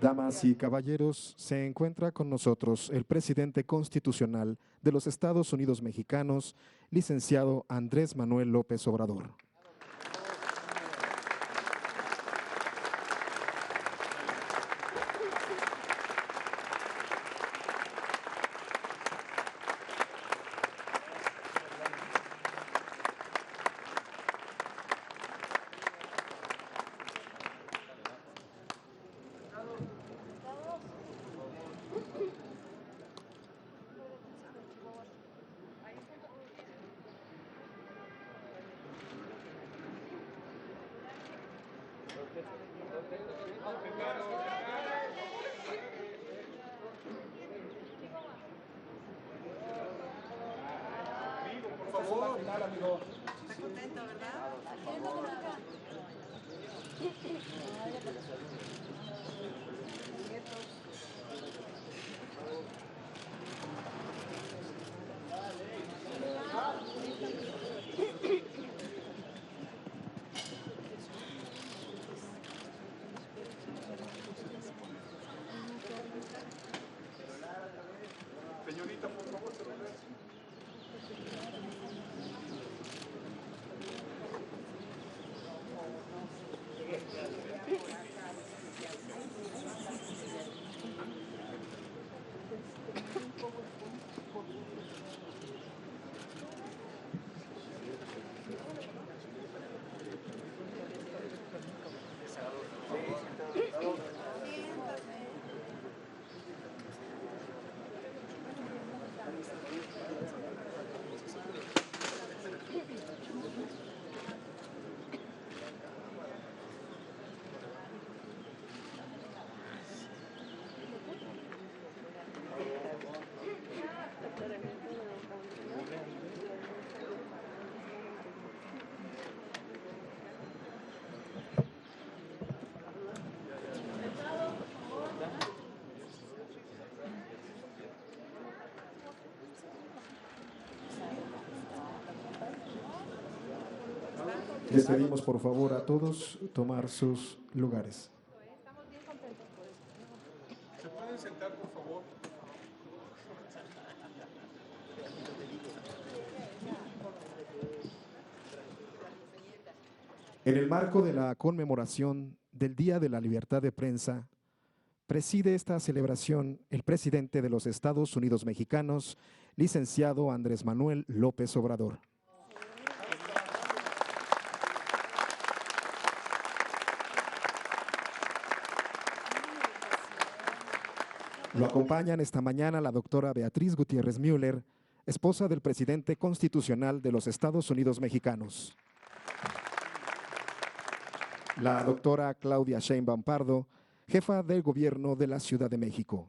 Damas y caballeros, se encuentra con nosotros el presidente constitucional de los Estados Unidos Mexicanos, licenciado Andrés Manuel López Obrador. Por favor, amigo. Está contento, ¿verdad? Señorita, por favor, se regrese. Les pedimos por favor a todos tomar sus lugares. ¿Se pueden sentar, por favor? En el marco de la conmemoración del Día de la Libertad de Prensa, preside esta celebración el presidente de los Estados Unidos Mexicanos, licenciado Andrés Manuel López Obrador. Lo acompañan esta mañana la doctora Beatriz Gutiérrez Müller, esposa del presidente constitucional de los Estados Unidos Mexicanos. La doctora Claudia Sheinbaum Pardo, jefa del gobierno de la Ciudad de México.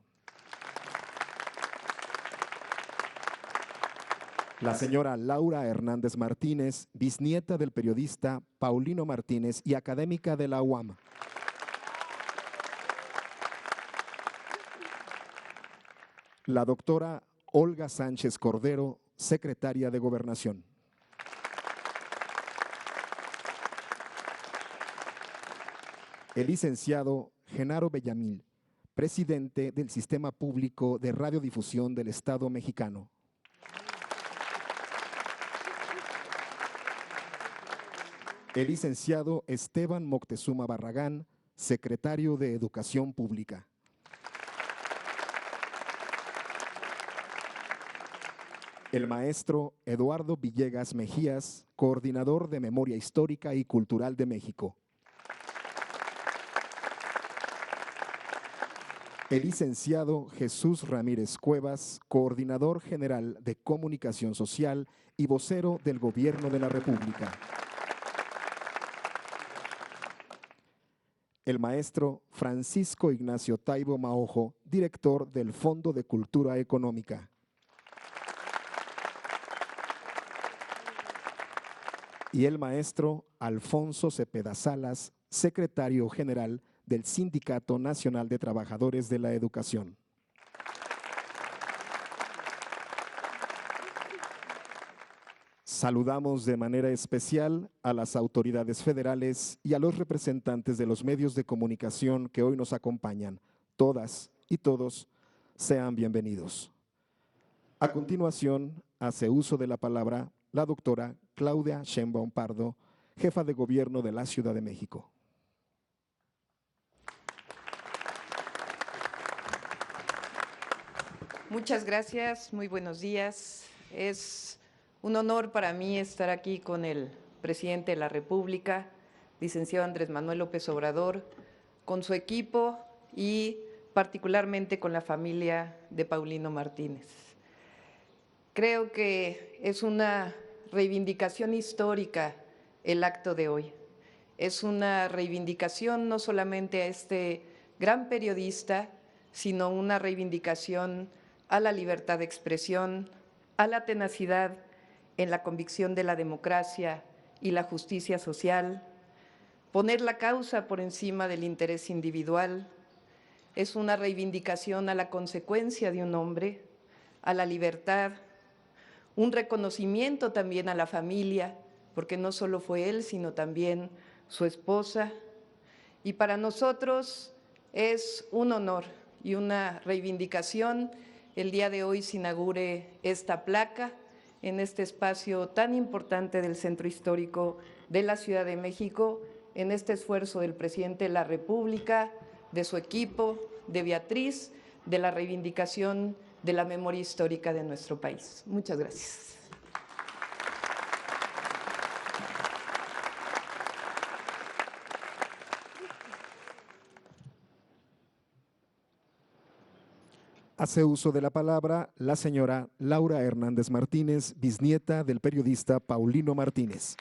La señora Laura Hernández Martínez, bisnieta del periodista Paulino Martínez y académica de la UAM. La doctora Olga Sánchez Cordero, secretaria de Gobernación. El licenciado Genaro Bellamil, presidente del Sistema Público de Radiodifusión del Estado mexicano. El licenciado Esteban Moctezuma Barragán, secretario de Educación Pública. El maestro Eduardo Villegas Mejías, coordinador de Memoria Histórica y Cultural de México. El licenciado Jesús Ramírez Cuevas, coordinador general de Comunicación Social y vocero del Gobierno de la República. El maestro Francisco Ignacio Taibo Maojo, director del Fondo de Cultura Económica. Y el maestro Alfonso Cepeda Salas, secretario general del Sindicato Nacional de Trabajadores de la Educación. Saludamos de manera especial a las autoridades federales y a los representantes de los medios de comunicación que hoy nos acompañan. Todas y todos sean bienvenidos. A continuación, hace uso de la palabra la doctora Claudia Sheinbaum Pardo, jefa de Gobierno de la Ciudad de México. Muchas gracias, muy buenos días. Es un honor para mí estar aquí con el presidente de la República, licenciado Andrés Manuel López Obrador, con su equipo y particularmente con la familia de Paulino Martínez. Creo que es una reivindicación histórica el acto de hoy. Es una reivindicación no solamente a este gran periodista, sino una reivindicación a la libertad de expresión, a la tenacidad en la convicción de la democracia y la justicia social, poner la causa por encima del interés individual. Es una reivindicación a la consecuencia de un hombre, a la libertad, un reconocimiento también a la familia, porque no solo fue él, sino también su esposa. Y para nosotros es un honor y una reivindicación el día de hoy se inaugure esta placa en este espacio tan importante del Centro Histórico de la Ciudad de México, en este esfuerzo del presidente de la República, de su equipo, de Beatriz, de la reivindicación de la memoria histórica de nuestro país. Muchas gracias. Hace uso de la palabra la señora Laura Hernández Martínez, bisnieta del periodista Paulino Martínez.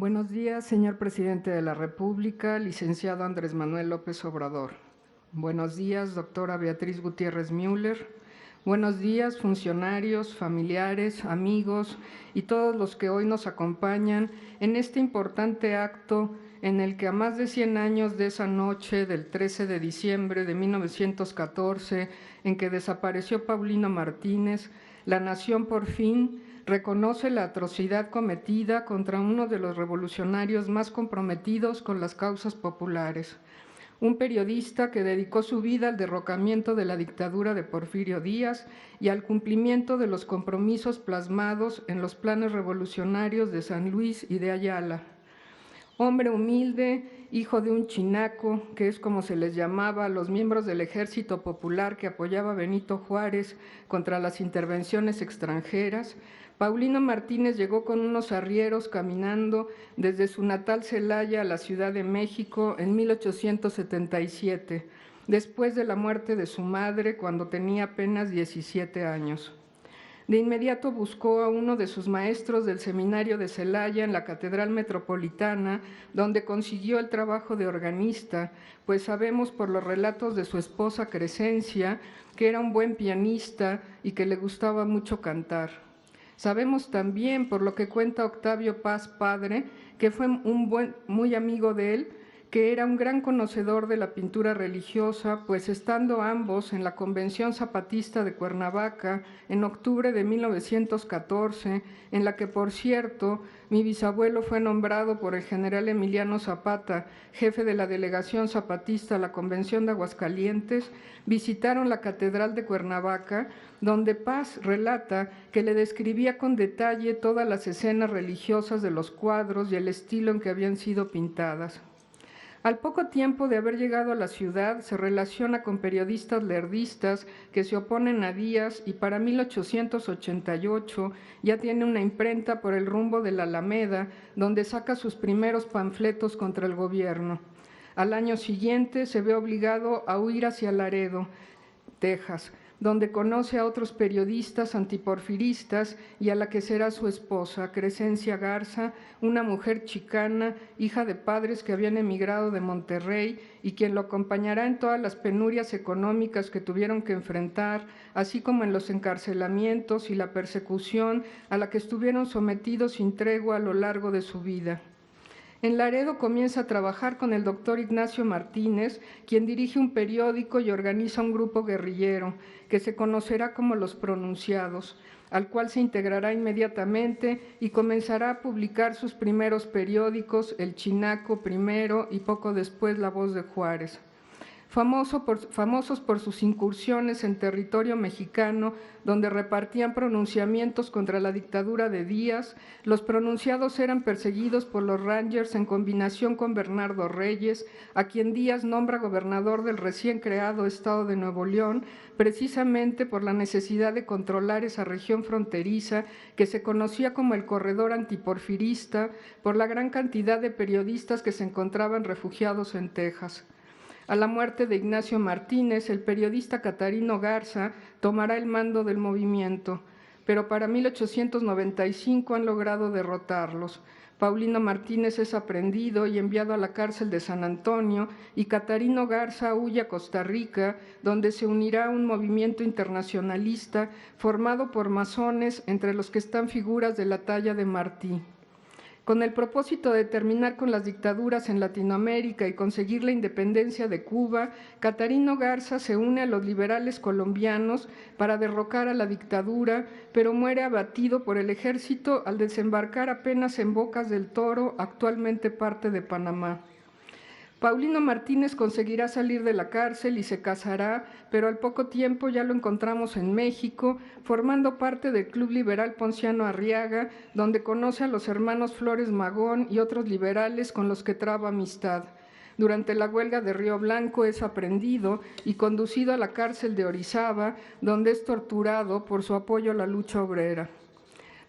Buenos días, señor presidente de la República, licenciado Andrés Manuel López Obrador. Buenos días, doctora Beatriz Gutiérrez Müller. Buenos días, funcionarios, familiares, amigos y todos los que hoy nos acompañan en este importante acto en el que a más de 100 años de esa noche del 13 de diciembre de 1914, en que desapareció Paulino Martínez, la nación por fin reconoce la atrocidad cometida contra uno de los revolucionarios más comprometidos con las causas populares. Un periodista que dedicó su vida al derrocamiento de la dictadura de Porfirio Díaz y al cumplimiento de los compromisos plasmados en los planes revolucionarios de San Luis y de Ayala. Hombre humilde, hijo de un chinaco, que es como se les llamaba a los miembros del Ejército Popular que apoyaba a Benito Juárez contra las intervenciones extranjeras, Paulino Martínez llegó con unos arrieros caminando desde su natal Celaya a la Ciudad de México en 1877, después de la muerte de su madre cuando tenía apenas 17 años. De inmediato buscó a uno de sus maestros del seminario de Celaya en la Catedral Metropolitana, donde consiguió el trabajo de organista, pues sabemos por los relatos de su esposa Crescencia que era un buen pianista y que le gustaba mucho cantar. Sabemos también, por lo que cuenta Octavio Paz padre, que fue muy amigo de él, que era un gran conocedor de la pintura religiosa, pues estando ambos en la Convención Zapatista de Cuernavaca en octubre de 1914, en la que, por cierto, mi bisabuelo fue nombrado por el general Emiliano Zapata, jefe de la delegación zapatista a la Convención de Aguascalientes, visitaron la Catedral de Cuernavaca, donde Paz relata que le describía con detalle todas las escenas religiosas de los cuadros y el estilo en que habían sido pintadas. Al poco tiempo de haber llegado a la ciudad, se relaciona con periodistas lerdistas que se oponen a Díaz y para 1888 ya tiene una imprenta por el rumbo de la Alameda, donde saca sus primeros panfletos contra el gobierno. Al año siguiente se ve obligado a huir hacia Laredo, Texas, donde conoce a otros periodistas antiporfiristas y a la que será su esposa, Crescencia Garza, una mujer chicana, hija de padres que habían emigrado de Monterrey y quien lo acompañará en todas las penurias económicas que tuvieron que enfrentar, así como en los encarcelamientos y la persecución a la que estuvieron sometidos sin tregua a lo largo de su vida. En Laredo comienza a trabajar con el doctor Ignacio Martínez, quien dirige un periódico y organiza un grupo guerrillero, que se conocerá como Los Pronunciados, al cual se integrará inmediatamente y comenzará a publicar sus primeros periódicos, El Chinaco primero y poco después La Voz de Juárez. Famosos por sus incursiones en territorio mexicano, donde repartían pronunciamientos contra la dictadura de Díaz, los pronunciados eran perseguidos por los Rangers en combinación con Bernardo Reyes, a quien Díaz nombra gobernador del recién creado Estado de Nuevo León, precisamente por la necesidad de controlar esa región fronteriza que se conocía como el corredor antiporfirista, por la gran cantidad de periodistas que se encontraban refugiados en Texas. A la muerte de Ignacio Martínez, el periodista Catarino Garza tomará el mando del movimiento, pero para 1895 han logrado derrotarlos. Paulino Martínez es aprehendido y enviado a la cárcel de San Antonio, y Catarino Garza huye a Costa Rica, donde se unirá a un movimiento internacionalista formado por masones, entre los que están figuras de la talla de Martí. Con el propósito de terminar con las dictaduras en Latinoamérica y conseguir la independencia de Cuba, Catarino Garza se une a los liberales colombianos para derrocar a la dictadura, pero muere abatido por el ejército al desembarcar apenas en Bocas del Toro, actualmente parte de Panamá. Paulino Martínez conseguirá salir de la cárcel y se casará, pero al poco tiempo ya lo encontramos en México, formando parte del Club Liberal Ponciano Arriaga, donde conoce a los hermanos Flores Magón y otros liberales con los que traba amistad. Durante la huelga de Río Blanco es aprehendido y conducido a la cárcel de Orizaba, donde es torturado por su apoyo a la lucha obrera.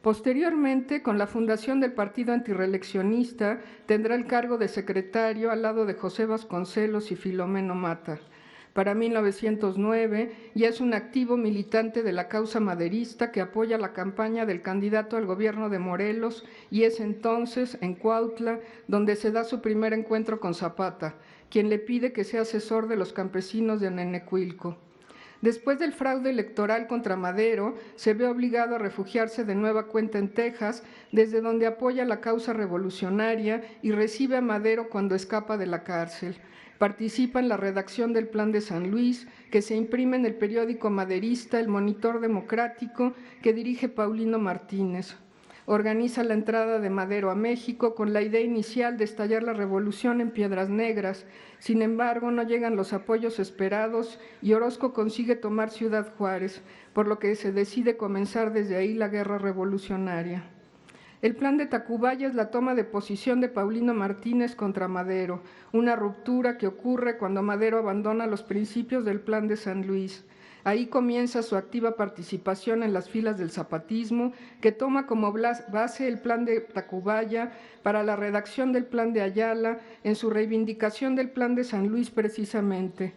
Posteriormente, con la fundación del Partido Antirreeleccionista, tendrá el cargo de secretario al lado de José Vasconcelos y Filomeno Mata. Para 1909 ya es un activo militante de la causa maderista que apoya la campaña del candidato al gobierno de Morelos, y es entonces en Cuautla donde se da su primer encuentro con Zapata, quien le pide que sea asesor de los campesinos de Nenecuilco. Después del fraude electoral contra Madero, se ve obligado a refugiarse de nueva cuenta en Texas, desde donde apoya la causa revolucionaria y recibe a Madero cuando escapa de la cárcel. Participa en la redacción del Plan de San Luis, que se imprime en el periódico maderista El Monitor Democrático, que dirige Paulino Martínez. Organiza la entrada de Madero a México con la idea inicial de estallar la revolución en Piedras Negras. Sin embargo, no llegan los apoyos esperados y Orozco consigue tomar Ciudad Juárez, por lo que se decide comenzar desde ahí la guerra revolucionaria. El plan de Tacubaya es la toma de posición de Paulino Martínez contra Madero, una ruptura que ocurre cuando Madero abandona los principios del Plan de San Luis. Ahí comienza su activa participación en las filas del zapatismo, que toma como base el plan de Tacubaya para la redacción del plan de Ayala, en su reivindicación del plan de San Luis precisamente.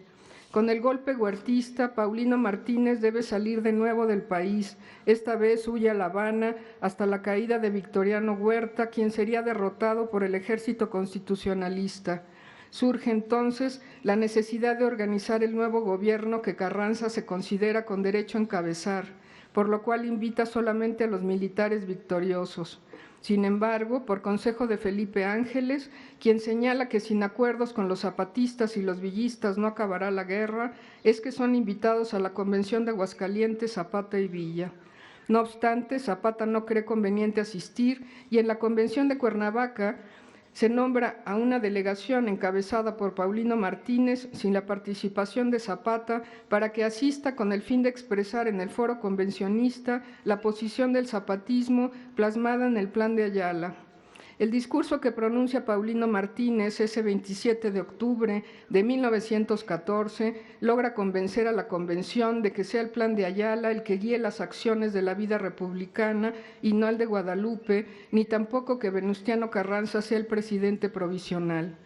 Con el golpe huertista, Paulino Martínez debe salir de nuevo del país. Esta vez huye a La Habana hasta la caída de Victoriano Huerta, quien sería derrotado por el ejército constitucionalista. Surge entonces la necesidad de organizar el nuevo gobierno que Carranza se considera con derecho a encabezar, por lo cual invita solamente a los militares victoriosos. Sin embargo, por consejo de Felipe Ángeles, quien señala que sin acuerdos con los zapatistas y los villistas no acabará la guerra, es que son invitados a la Convención de Aguascalientes Zapata y Villa. No obstante, Zapata no cree conveniente asistir y en la Convención de Cuernavaca se nombra a una delegación encabezada por Paulino Martínez sin la participación de Zapata para que asista con el fin de expresar en el foro convencionista la posición del zapatismo plasmada en el Plan de Ayala. El discurso que pronuncia Paulino Martínez ese 27 de octubre de 1914 logra convencer a la convención de que sea el Plan de Ayala el que guíe las acciones de la vida republicana y no el de Guadalupe, ni tampoco que Venustiano Carranza sea el presidente provisional.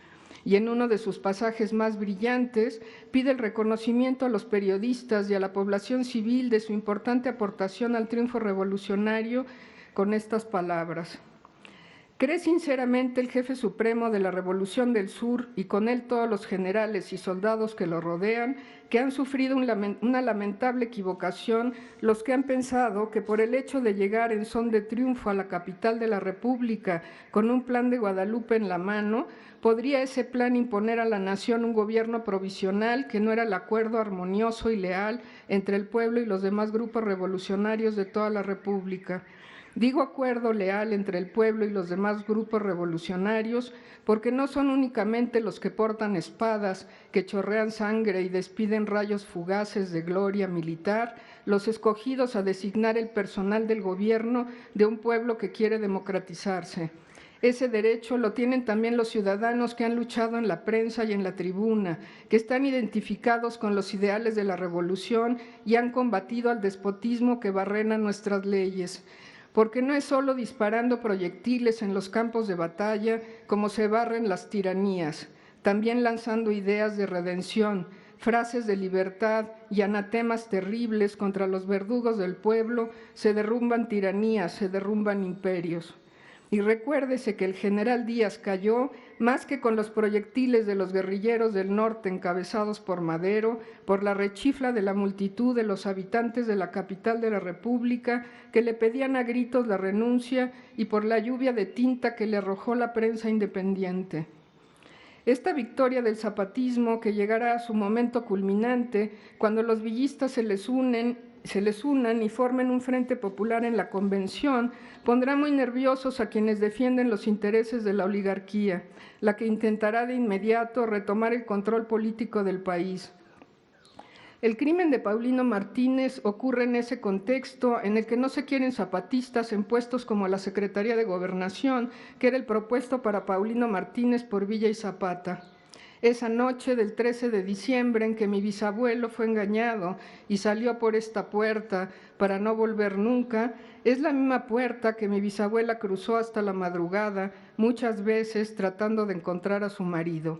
Y en uno de sus pasajes más brillantes pide el reconocimiento a los periodistas y a la población civil de su importante aportación al triunfo revolucionario con estas palabras: ¿Cree sinceramente el jefe supremo de la Revolución del Sur y con él todos los generales y soldados que lo rodean que han sufrido una lamentable equivocación los que han pensado que por el hecho de llegar en son de triunfo a la capital de la República con un plan de Guadalupe en la mano, podría ese plan imponer a la nación un gobierno provisional que no era el acuerdo armonioso y leal entre el pueblo y los demás grupos revolucionarios de toda la República? Digo acuerdo leal entre el pueblo y los demás grupos revolucionarios porque no son únicamente los que portan espadas, que chorrean sangre y despiden rayos fugaces de gloria militar, los escogidos a designar el personal del gobierno de un pueblo que quiere democratizarse. Ese derecho lo tienen también los ciudadanos que han luchado en la prensa y en la tribuna, que están identificados con los ideales de la revolución y han combatido al despotismo que barrena nuestras leyes. Porque no es solo disparando proyectiles en los campos de batalla como se barren las tiranías, también lanzando ideas de redención, frases de libertad y anatemas terribles contra los verdugos del pueblo, se derrumban tiranías, se derrumban imperios. Y recuérdese que el general Díaz cayó más que con los proyectiles de los guerrilleros del norte encabezados por Madero, por la rechifla de la multitud de los habitantes de la capital de la República que le pedían a gritos la renuncia y por la lluvia de tinta que le arrojó la prensa independiente. Esta victoria del zapatismo, que llegará a su momento culminante cuando los villistas se les unan y formen un frente popular en la convención, pondrá muy nerviosos a quienes defienden los intereses de la oligarquía, la que intentará de inmediato retomar el control político del país. El crimen de Paulino Martínez ocurre en ese contexto en el que no se quieren zapatistas en puestos como la Secretaría de Gobernación, que era el propuesto para Paulino Martínez por Villa y Zapata. Esa noche del 13 de diciembre en que mi bisabuelo fue engañado y salió por esta puerta para no volver nunca, es la misma puerta que mi bisabuela cruzó hasta la madrugada, muchas veces tratando de encontrar a su marido.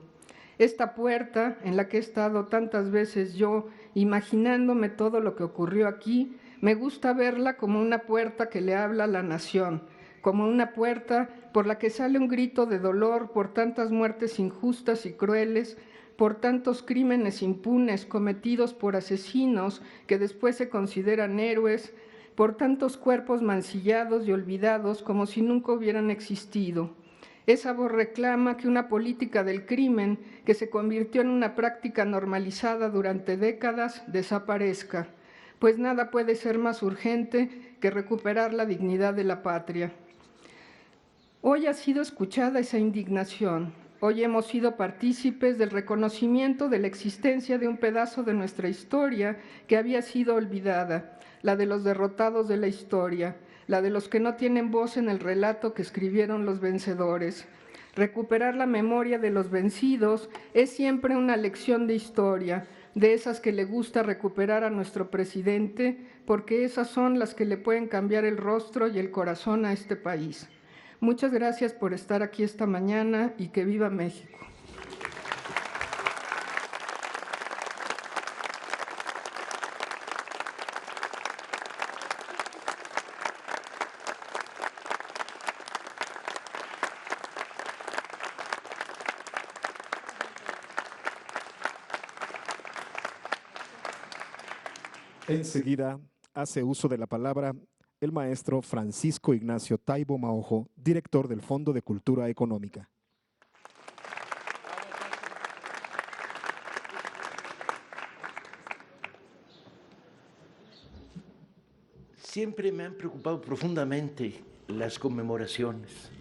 Esta puerta en la que he estado tantas veces yo, imaginándome todo lo que ocurrió aquí, me gusta verla como una puerta que le habla a la nación, como una puerta por la que sale un grito de dolor por tantas muertes injustas y crueles, por tantos crímenes impunes cometidos por asesinos que después se consideran héroes, por tantos cuerpos mancillados y olvidados como si nunca hubieran existido. Esa voz reclama que una política del crimen que se convirtió en una práctica normalizada durante décadas desaparezca, pues nada puede ser más urgente que recuperar la dignidad de la patria. Hoy ha sido escuchada esa indignación. Hoy hemos sido partícipes del reconocimiento de la existencia de un pedazo de nuestra historia que había sido olvidada, la de los derrotados de la historia, la de los que no tienen voz en el relato que escribieron los vencedores. Recuperar la memoria de los vencidos es siempre una lección de historia, de esas que le gusta recuperar a nuestro presidente, porque esas son las que le pueden cambiar el rostro y el corazón a este país. Muchas gracias por estar aquí esta mañana y que viva México. Enseguida hace uso de la palabra el maestro Francisco Ignacio Taibo Maojo, director del Fondo de Cultura Económica. Siempre me han preocupado profundamente las conmemoraciones.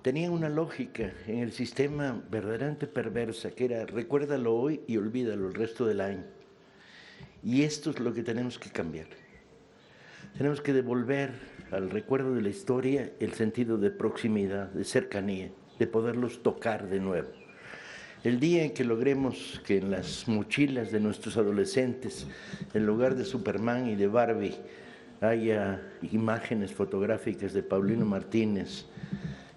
Tenían una lógica en el sistema verdaderamente perversa, que era recuérdalo hoy y olvídalo el resto del año. Y esto es lo que tenemos que cambiar. Tenemos que devolver al recuerdo de la historia el sentido de proximidad, de cercanía, de poderlos tocar de nuevo. El día en que logremos que en las mochilas de nuestros adolescentes, en lugar de Superman y de Barbie, haya imágenes fotográficas de Paulino Martínez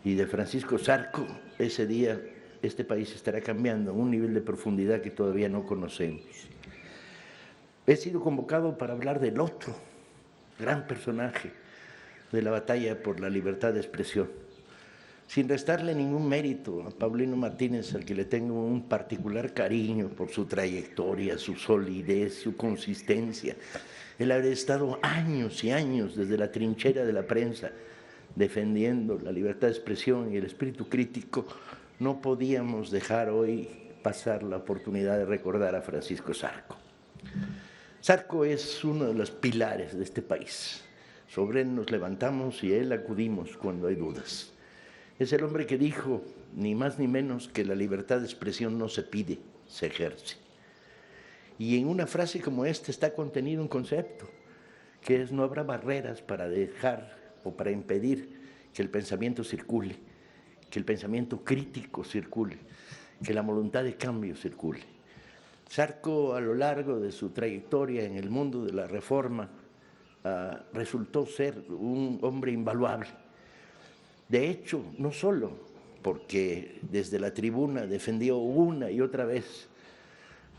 y de Francisco Zarco, ese día este país estará cambiando a un nivel de profundidad que todavía no conocemos. He sido convocado para hablar del otro gran personaje de la batalla por la libertad de expresión, sin restarle ningún mérito a Paulino Martínez, al que le tengo un particular cariño por su trayectoria, su solidez, su consistencia, el haber estado años y años desde la trinchera de la prensa defendiendo la libertad de expresión y el espíritu crítico, no podíamos dejar hoy pasar la oportunidad de recordar a Francisco Zarco. Zarco es uno de los pilares de este país. Sobre él nos levantamos y a él acudimos cuando hay dudas. Es el hombre que dijo, ni más ni menos, que la libertad de expresión no se pide, se ejerce. Y en una frase como esta está contenido un concepto, que es: no habrá barreras para dejar o para impedir que el pensamiento circule, que el pensamiento crítico circule, que la voluntad de cambio circule. Zarco, a lo largo de su trayectoria en el mundo de la reforma, resultó ser un hombre invaluable. De hecho, no solo porque desde la tribuna defendió una y otra vez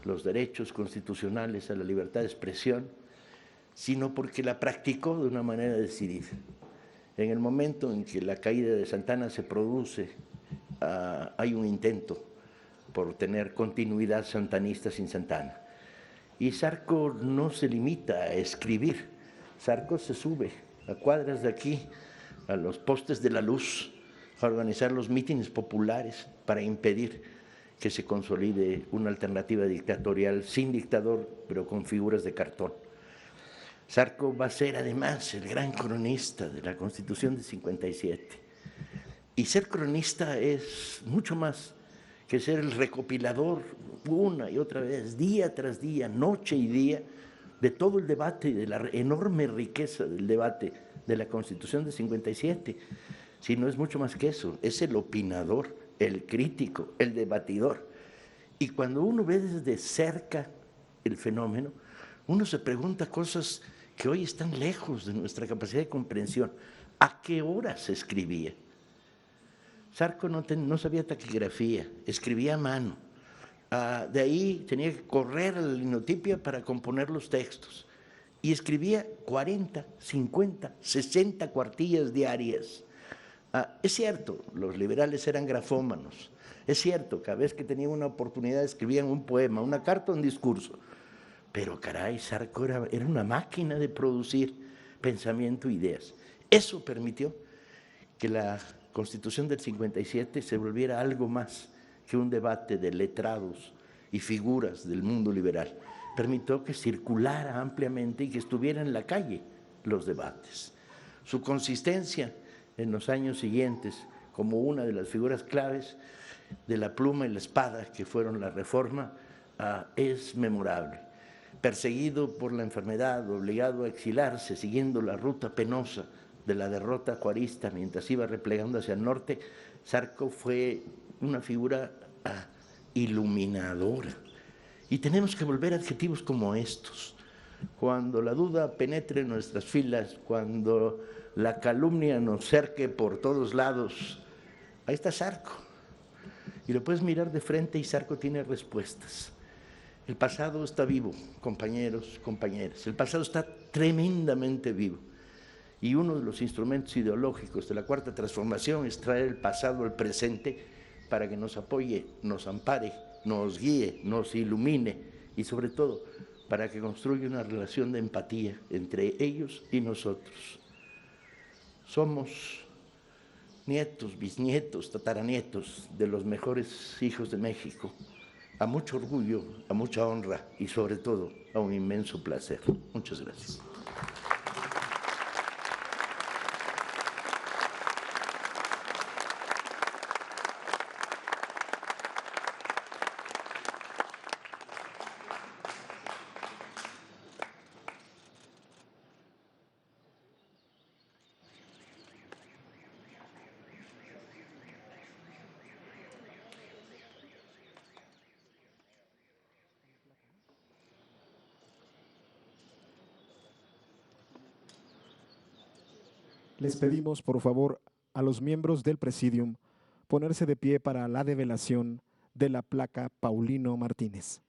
los derechos constitucionales a la libertad de expresión, sino porque la practicó de una manera decidida. En el momento en que la caída de Santana se produce, hay un intento por tener continuidad santanista sin Santana. Y Zarco no se limita a escribir, Zarco se sube a cuadras de aquí, a los postes de la luz, a organizar los mítines populares para impedir que se consolide una alternativa dictatorial sin dictador, pero con figuras de cartón. Zarco va a ser además el gran cronista de la Constitución de 57. Y ser cronista es mucho más que ser el recopilador una y otra vez, día tras día, noche y día, de todo el debate y de la enorme riqueza del debate de la Constitución de 57. Sino es mucho más que eso, es el opinador, el crítico, el debatidor. Y cuando uno ve desde cerca el fenómeno, uno se pregunta cosas que hoy están lejos de nuestra capacidad de comprensión. ¿A qué hora se escribía? Zarco no sabía taquigrafía, escribía a mano. De ahí tenía que correr a la linotipia para componer los textos. Y escribía 40, 50, 60 cuartillas diarias. Es cierto, los liberales eran grafómanos. Es cierto, cada vez que tenían una oportunidad escribían un poema, una carta, un discurso. Pero caray, Zarco era una máquina de producir pensamiento e ideas. Eso permitió que la Constitución del 57 se volviera algo más que un debate de letrados y figuras del mundo liberal. Permitió que circulara ampliamente y que estuviera en la calle los debates. Su consistencia en los años siguientes como una de las figuras claves de la pluma y la espada que fueron la reforma es memorable. Perseguido por la enfermedad, obligado a exilarse, siguiendo la ruta penosa de la derrota juarista mientras iba replegando hacia el norte, Zarco fue una figura iluminadora. Y tenemos que volver a adjetivos como estos. Cuando la duda penetre en nuestras filas, cuando la calumnia nos cerque por todos lados, ahí está Zarco. Y lo puedes mirar de frente y Zarco tiene respuestas. El pasado está vivo, compañeros, compañeras. El pasado está tremendamente vivo. Y uno de los instrumentos ideológicos de la Cuarta Transformación es traer el pasado al presente para que nos apoye, nos ampare, nos guíe, nos ilumine y sobre todo para que construya una relación de empatía entre ellos y nosotros. Somos nietos, bisnietos, tataranietos de los mejores hijos de México. A mucho orgullo, a mucha honra y sobre todo a un inmenso placer. Muchas gracias. Les pedimos, por favor, a los miembros del Presidium ponerse de pie para la develación de la placa Paulino Martínez.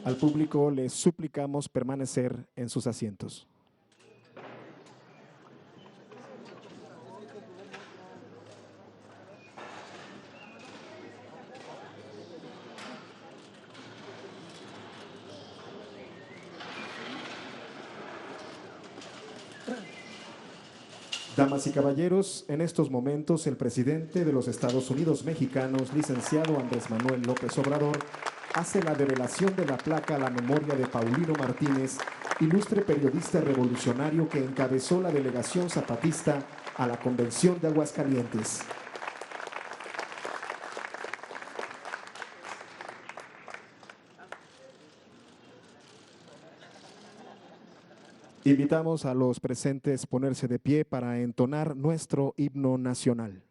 Al público les suplicamos permanecer en sus asientos. Damas y caballeros, en estos momentos el presidente de los Estados Unidos mexicanos, licenciado Andrés Manuel López Obrador, hace la develación de la placa a la memoria de Paulino Martínez, ilustre periodista revolucionario que encabezó la delegación zapatista a la Convención de Aguascalientes. Invitamos a los presentes a ponerse de pie para entonar nuestro himno nacional.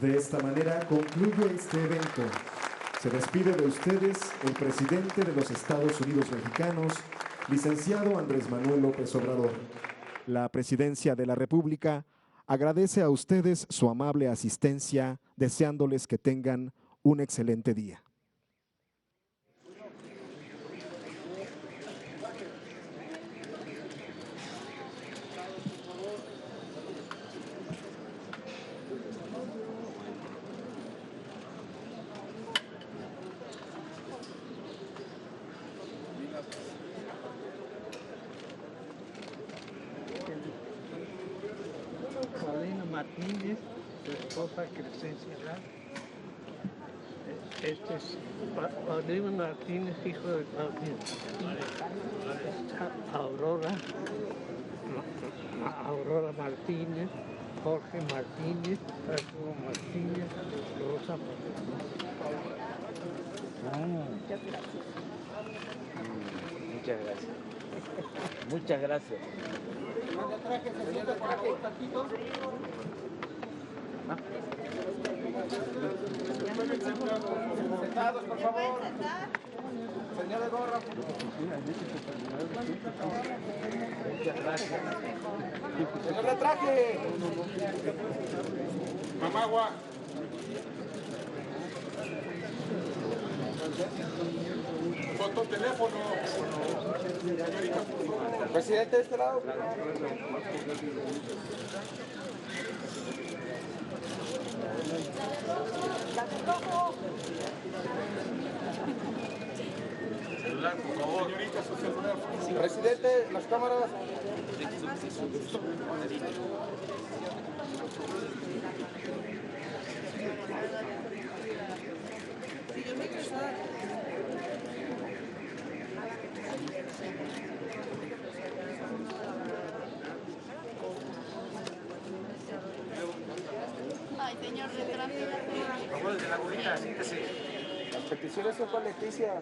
De esta manera concluye este evento. Se despide de ustedes el presidente de los Estados Unidos mexicanos, licenciado Andrés Manuel López Obrador. La Presidencia de la República agradece a ustedes su amable asistencia, deseándoles que tengan un excelente día. Paulino Martínez, su esposa Crescencia Lara. Este es Paulino Martínez, hijo de Paulino. Aurora Martínez, Jorge Martínez, Arturo Martínez, Rosa Martínez. Muchas gracias. Muchas gracias. Sentados, por favor. Señor de gorra. Muchas gracias. Señor de traje. Mamagua. Fototeléfono. Presidente de este lado. Celular, por favor. Señorita, su celular. Presidente, las cámaras. Ay, señor de tráfico. Por favor, desde la gorrita, siéntese. Las peticiones son con Leticia.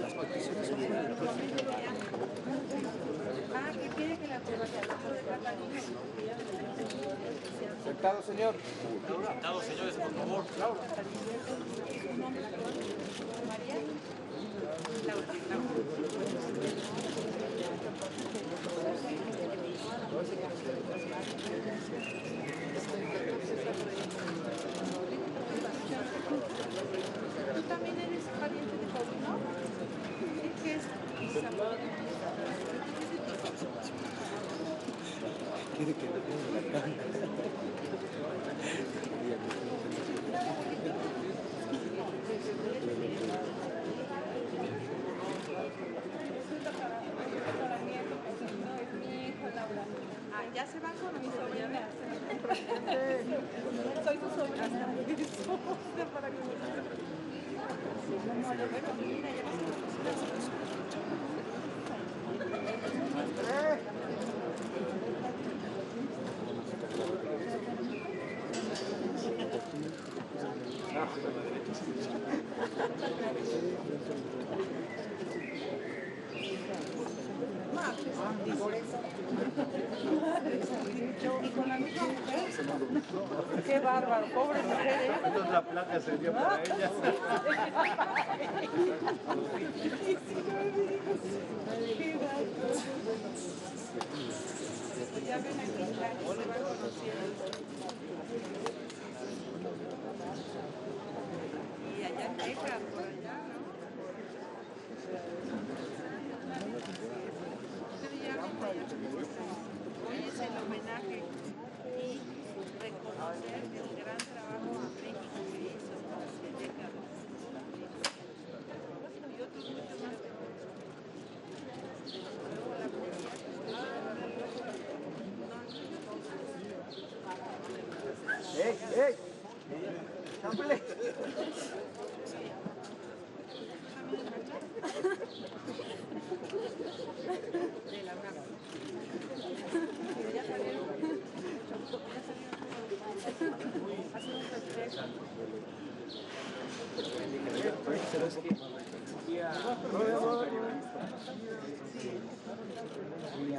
Las peticiones son con Sentado, señor. Sentados, señores, por favor. ¿Tú también eres pariente de Paulino? ¿Qué es? Quiere que le ponga la cara. Ah, ya se va con mi sobrina. Soy tu sobrina. Para que bueno, mira, ya y con la misma mujer. Qué bárbaro, pobre mujer, ¿eh? Entonces la plata se dio para ella. Ya ven aquí, ya se van conociendo. Y allá en Texas, por allá, ¿no? Hoy es el homenaje y reconocer el gran trabajo a México que hizo hace décadas. Y otros muchos más. Luego la policía. ¡Ey, ey! ¡Chámpale! De la UNAM. Ya salieron. Ha sido un festejo. Fui a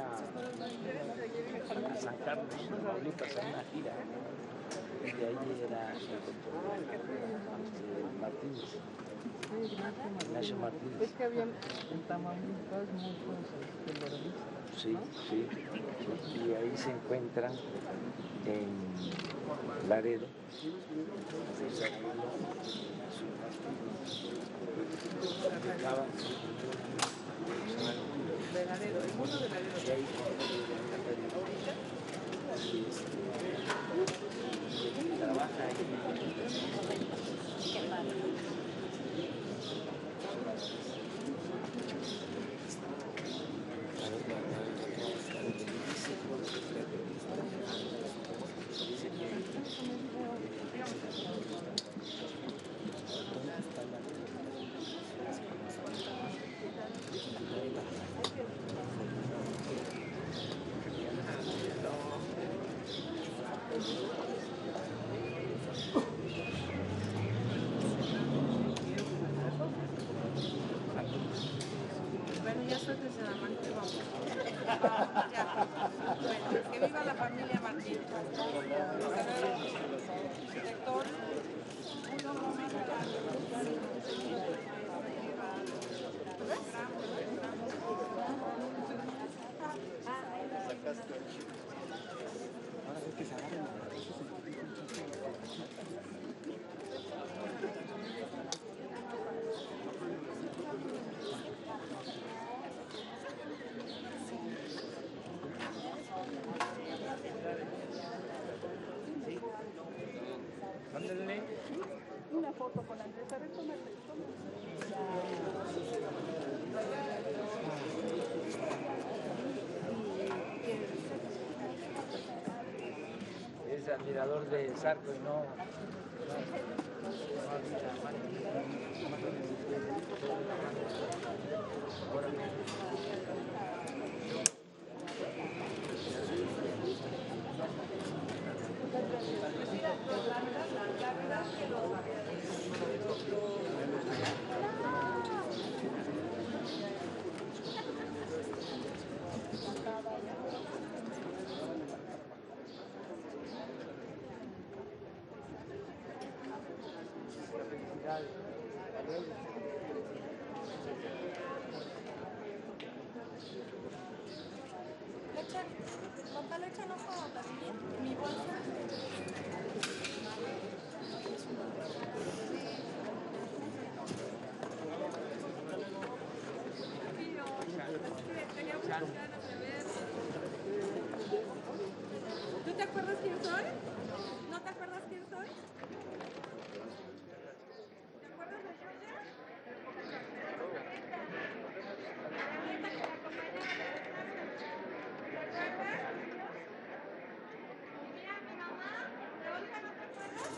San Carlos, Tamaulipas, a una gira. Y de ahí era el doctor Martínez, Ignacio Martínez. Es que había en Tamaulipas muchos terroristas. Sí, sí. Y ahí se encuentran en Laredo. El mundo de trabaja ahí. Bueno, ya suéltense la mano que vamos. Ya. Bueno, que viva la familia Martínez. Director, uno momento. Una foto con Andrés. A ver, tómate. Es admirador de Sarko y no. felicidades. Hasta luego. Papá, le echan ojo a Vladimir, mi bolsa. ¿Tú te acuerdas quién soy? ¿No te acuerdas quién soy? ¿Te acuerdas de Julia? Mira, mi mamá, ¿de Olga no te acuerdas?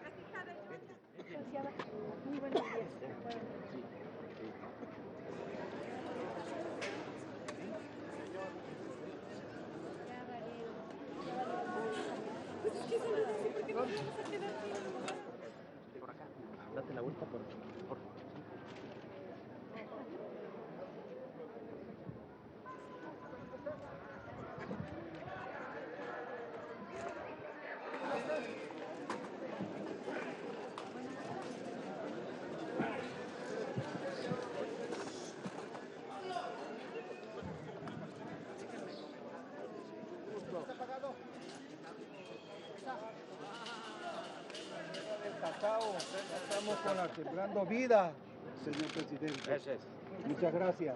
Es hija de Julia. Licenciada, muy buenos días. Pues es que eso no es así porque nos vamos a quedar aquí. Por acá. Date la vuelta por Cacao, estamos con la Sembrando Vida, señor presidente. Gracias. Muchas gracias.